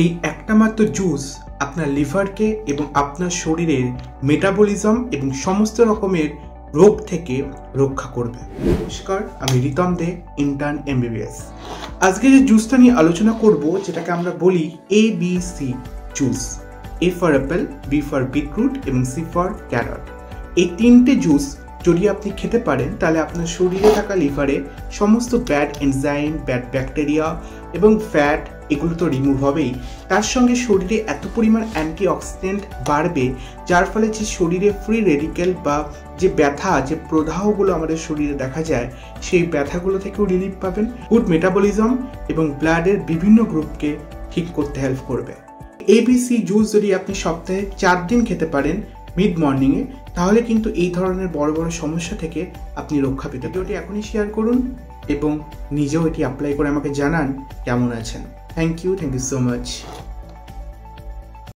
এই একটা মাত্র জুস আপনার লিভারকে এবং আপনার শরীরের মেটাবলিজম এবং সমস্ত রকমের রোগ থেকে রক্ষা করবে। নমস্কার, আমি রিতম দে, ইন্টার্ন MBBS। আজকে যে জুসটা নিয়ে আলোচনা করব, যেটাকে আমরা বলি ABC juice. A for Apple, B for beetroot এবং C ফর ক্যারট। এই তিনটে জুস যদি আপনি খেতে পারেন তাহলে আপনার শরীরে থাকা লিভারে সমস্ত ব্যাড এনজাইম, ব্যাড ব্যাকটেরিয়া এবং ফ্যাট এগুলো তো রিমুভ হবেই, তার সঙ্গে শরীরে এত পরিমাণ অ্যান্টিঅক্সিডেন্ট বাড়বে যার ফলে যে শরীরে ফ্রি রেডিক্যাল বা যে ব্যথা, যে প্রদাহগুলো আমাদের শরীরে দেখা যায় সেই ব্যথাগুলো থেকেও রিলিফ পাবেন। গুড মেটাবলিজম এবং ব্লাডের বিভিন্ন গ্রুপকে ঠিক করতে হেল্প করবে। ABC জুস যদি আপনি সপ্তাহে 4 দিন খেতে পারেন মিড মর্নিংয়ে, তাহলে কিন্তু এই ধরনের বড় বড় সমস্যা থেকে আপনি রক্ষা পেতে। ভিডিওটি এখনই শেয়ার করুন এবং নিজেও এটি অ্যাপ্লাই করে আমাকে জানান কেমন আছেন। Thank you so much.